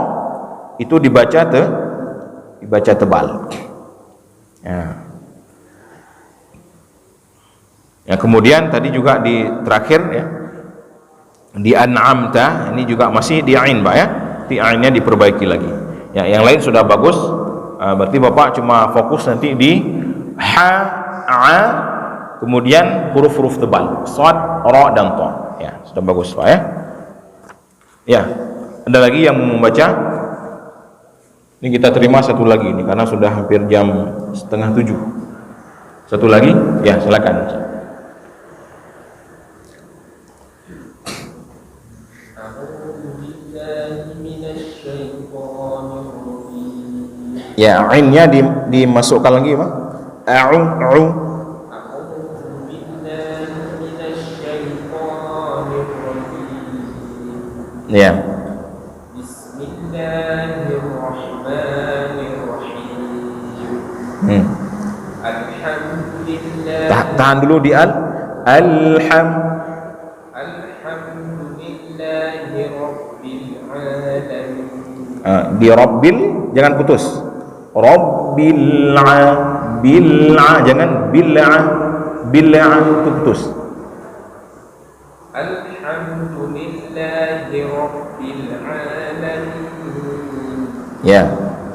itu dibaca tebal. Ya. Ya, kemudian tadi juga di terakhir ya, di an'amta ini juga masih di ain, Pak ya. Di ainnya diperbaiki lagi. Ya, yang lain sudah bagus. Berarti Bapak cuma fokus nanti di ha, a, kemudian huruf-huruf tebal, shad, ra dan ta. Ya, sudah bagus, Pak ya. Ya, ada lagi yang membaca? Ini kita terima satu lagi ini karena sudah hampir jam 6:30. Satu lagi? Ya, silakan. Ya, ainnya dimasukkan lagi, Pak. A'u. Ya. Bismillahirrahmanirrahim. Alhamdulillah. Tahan dulu di alhamdulillahi rabbil alamin. Di rabbil jangan putus. Rabbil jangan bil'a itu putus. Alhamdulillahi rabbil alamin. Ya.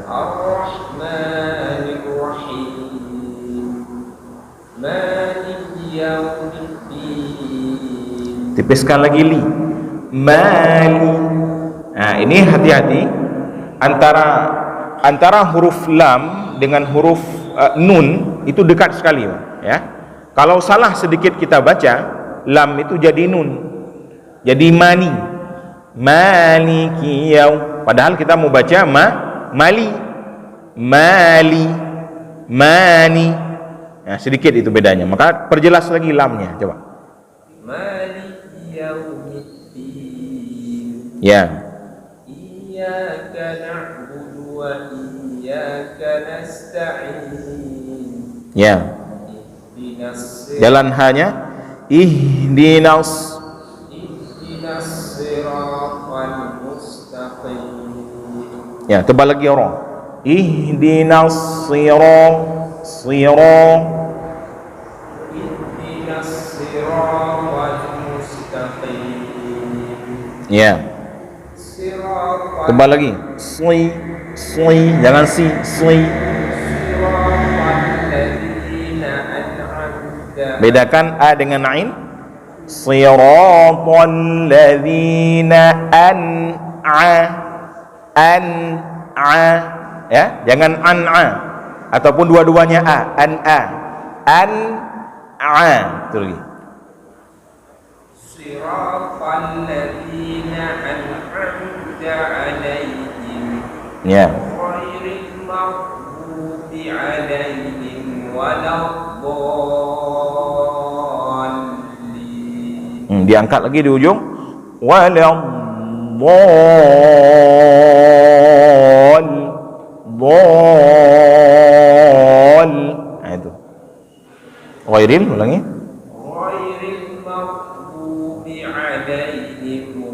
Ar-Rahmanir Rahim. Maliki yaumiddin. Tipiskan lagi li. Mali. Nah, ini hati-hati antara huruf lam dengan huruf nun itu dekat sekali, ya. Kalau salah sedikit kita baca, lam itu jadi nun. Jadi maliki yaum. Padahal kita mau baca mali. Nah, sedikit itu bedanya. Maka perjelas lagi lamnya, coba. Maliki yaumiddin. Ya. Iyyaka na'budu wa iyyaka nasta'in. Ya. Jalan hanya ihdinas siratal mustaqim. Ya, tebal lagi orang. Ihdinas siratal mustaqim. Ya. Tebal lagi. Sui, jangan si. Bedakan a dengan ain. Siratal ladzina ya, jangan an'a ataupun dua-duanya itu lagi. Siratal ladzina an'amta 'alaihim. Ya. Ghairil maghdubi 'alaihim waladdallin. Diangkat lagi di ujung nah itu ghairil, ulangi. Ghairil maghdubi 'alaihim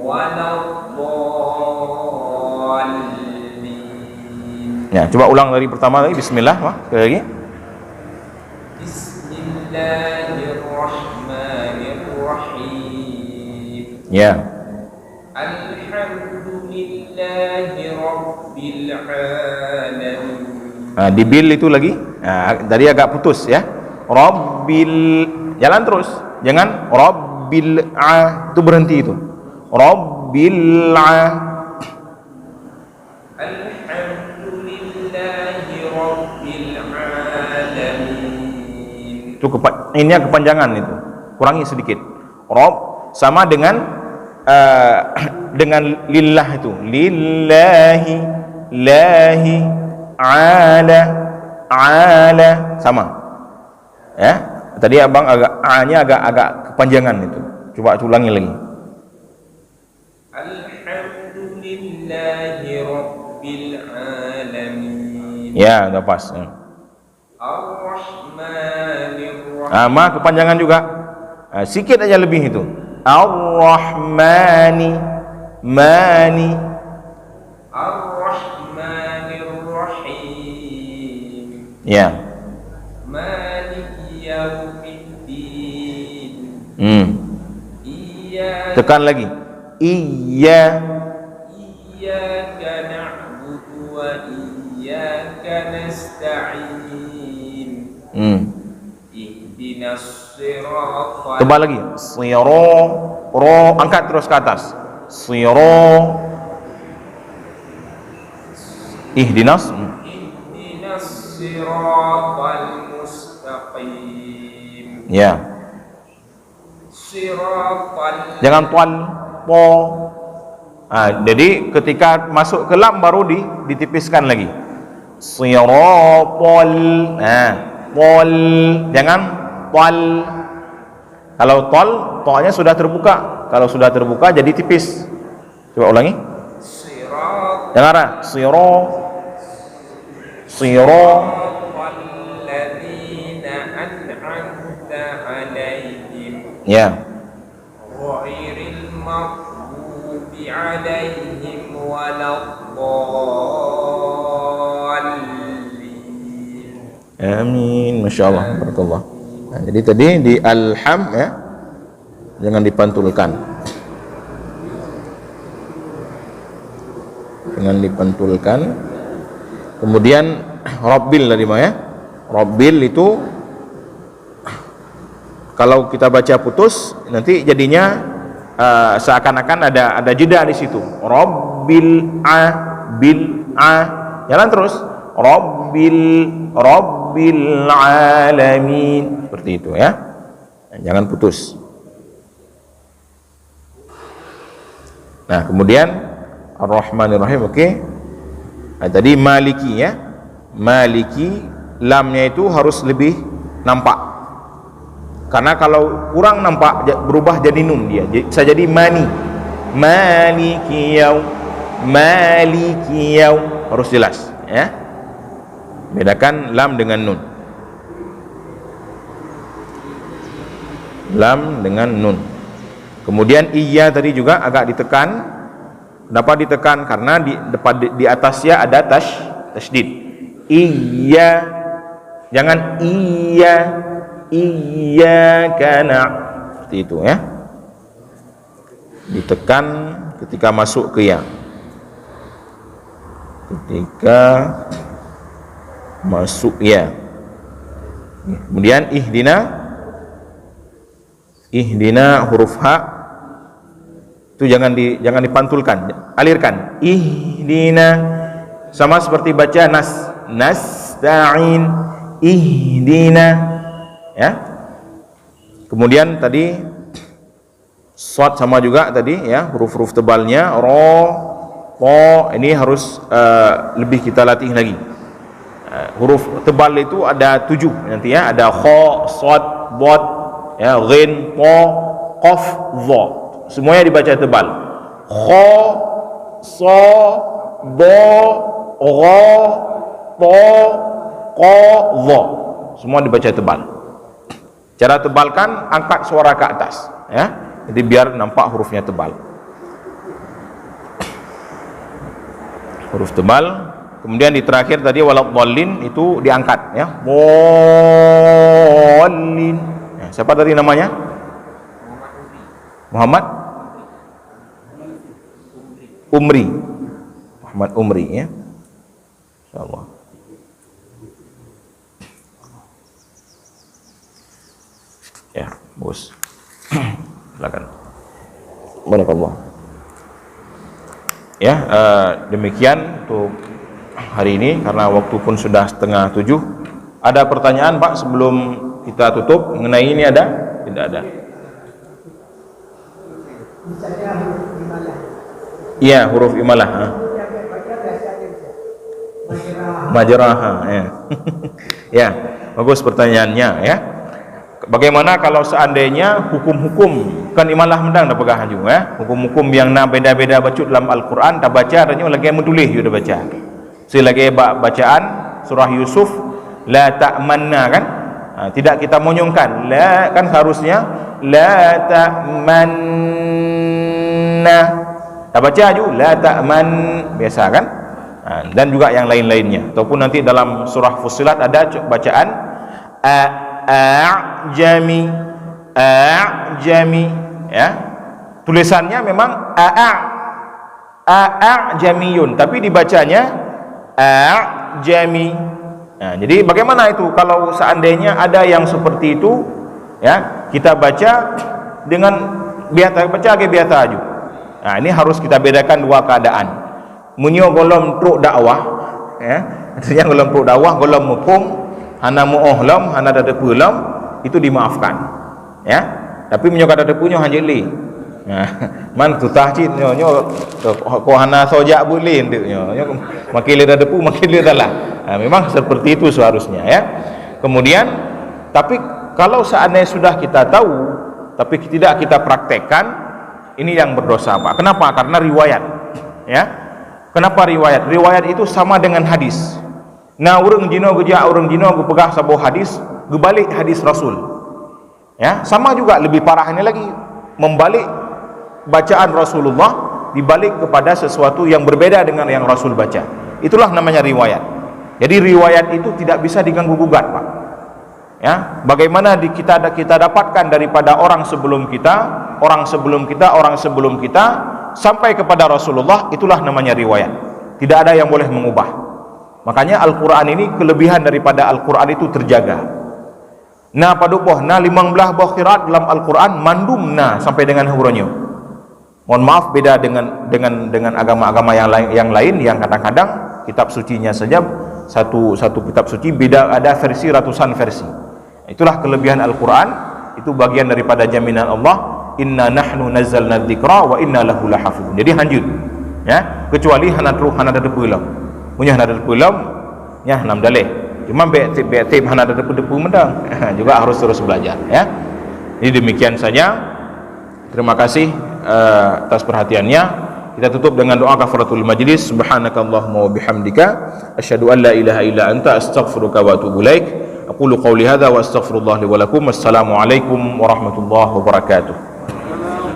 Ya, coba ulang dari pertama lagi. Bismillah, sekali lagi. Bismillahirrahmanirrahim. Ya. Alhamdulillahi rabbil alamin. Di bil itu lagi. Tadi agak putus ya. Rabbil, jalan terus. Jangan rabbil itu berhenti itu. Rabbil Alhamdulillahi rabbil alamin. Itu ini kepanjangan itu. Kurangi sedikit. Rob sama dengan lillah itu. Lillahi lahi ala sama. Ya. Tadi abang a-nya agak kepanjangan itu. Coba ulangi lagi. Alhamdulillahi rabbil alamin. Ya, udah pas. Ar-Rahmanir-Rahim. Ma kepanjangan juga. Sikit aja lebih itu. Ar-Rahmani mani. Ar-Rahmanir-Rahim. Ya. Maliki yaumiddin. Tekan lagi. Iyyaka na'budu wa iyyaka nasta'in. Ihdinas siratal. Tebal lagi. Ro angkat terus ke atas. Ihdinas siratal mustaqim. Ya. Siratal. Jangan tuan po. Jadi ketika masuk ke lam baru ditipiskan lagi. Siratal. Pol. Jangan tol. Kalau tol, tolnya sudah terbuka. Kalau sudah terbuka jadi tipis. Coba ulangi. Sirat. Jangan arah. Siro. Alladzina an'amta 'alaihim. Ya. Ghairil maghdubi 'alaihim waladdallin. Amin. Masya Allah. Barakallah. Jadi tadi di alham ya. Jangan dipantulkan. Kemudian Rabbil tadi ya. Rabbil itu kalau kita baca putus nanti jadinya seakan-akan ada jeda di situ. Rabbil jalan terus. Rabbil alamin, seperti itu ya. Jangan putus. Nah, kemudian Ar-Rahmanir-Rahim, oke. Tadi Maliki ya. Maliki, lamnya itu harus lebih nampak. Karena kalau kurang nampak berubah jadi nun dia. Bisa jadi mani. Maliki yaum harus jelas ya. Bedakan lam dengan nun. Lam dengan nun. Kemudian iya tadi juga agak ditekan. Kenapa ditekan? Karena di atasnya ada tasydid. Iya. Jangan iyyaka seperti itu ya. Ditekan ketika masuk ke ya. Ketika masuk ya. Kemudian ihdina huruf H itu jangan dipantulkan, alirkan. Ihdina sama seperti baca nasta'in, ihdina ya. Kemudian tadi shad sama juga tadi ya, huruf-huruf tebalnya po ini harus lebih kita latih lagi. Huruf tebal itu ada 7 nanti ya, ada kha, shad, dad ya, ghin, po, qaf, dha. Semuanya dibaca tebal. Kha, sa, dha, gha, ta, qa, dha. Semua dibaca tebal. Cara tebalkan, angkat suara ke atas ya. Jadi biar nampak hurufnya tebal. Huruf tebal Kemudian di terakhir tadi waladhdallin itu diangkat ya. Dhallin. Ya, siapa tadi namanya? Muhammad Umri. Muhammad Umri ya. Insyaallah. Ya, bagus. Silakan. Barakallah. Ya, demikian untuk hari ini karena waktu pun sudah 6:30. Ada pertanyaan Pak sebelum kita tutup mengenai ini ada? Tidak ada. Iya, huruf imalah. Majraha ya. Ya, bagus pertanyaannya ya. Bagaimana kalau seandainya hukum-hukum kan imalah mendang dah pegang juga ya. Hukum-hukum yang na beda-beda baca dalam Al-Quran dah baca adanya lagi menulis juga baca. Selagi bacaan surah Yusuf la ta'manna kan? Tidak kita monyongkan. La kan harusnya la ta'manna. Dah baca juga la ta'man biasa kan? Dan juga yang lain-lainnya. Ataupun nanti dalam surah Fussilat ada bacaan a'jami ya, tulisannya memang a'jamiyun tapi dibacanya a'jami. Nah, jadi bagaimana itu kalau seandainya ada yang seperti itu ya, kita baca dengan biasa baca ke biasa aja. Nah, ini harus kita bedakan dua keadaan. Munyo golom truk dakwah ya, artinya golom truk dakwah golom mupung hana mu'ohlam, hana dada pulam itu dimaafkan ya. Tapi menyokada dada punyo hanjeli nah, man tutah cit nyo ko hana sojak boleh nyo makin le dada pu makin le dalah. Memang seperti itu seharusnya ya. Kemudian tapi kalau seandainya sudah kita tahu tapi tidak kita praktekkan, ini yang berdosa Pak. Kenapa? Karena riwayat ya. Kenapa riwayat? Riwayat itu sama dengan hadis. Nah, orang jino gejak orang jino gue pegah sebuah hadis, gue balik hadis Rasul. Ya, sama juga lebih parahnya lagi, membalik bacaan Rasulullah dibalik kepada sesuatu yang berbeda dengan yang Rasul baca. Itulah namanya riwayat. Jadi riwayat itu tidak bisa diganggu gugat, Pak. Ya, bagaimana kita dapatkan daripada orang sebelum kita, orang sebelum kita, orang sebelum kita sampai kepada Rasulullah, itulah namanya riwayat. Tidak ada yang boleh mengubah. Makanya Al-Quran ini kelebihan daripada Al-Quran itu terjaga. Nah padupoh, nah 15 buah qiraat dalam Al-Quran mandum nah sampai dengan hurunya. Mohon maaf beda dengan agama-agama yang lain yang kadang-kadang kitab sucinya saja satu kitab suci beda ada versi ratusan versi. Itulah kelebihan Al-Quran, itu bagian daripada jaminan Allah. Inna nahnu nazzalna dzikra wa inna lahu lahafizun. Jadi lanjut ya, kecuali hana ada pulau. Punya hana ada pulau nya nam dalih. Cuma betik hana ada depu mendang. Juga harus terus belajar ya. Ini demikian saja. Terima kasih atas perhatiannya. Kita tutup dengan doa kafaratul majlis. Subhanakallahumma wa bihamdika asyhadu an la ilaha illa anta astaghfiruka wa atubu ilaik. Aqulu qawli hadza wa astaghfirullah li wa lakum. Wassalamu alaikum warahmatullahi wabarakatuh.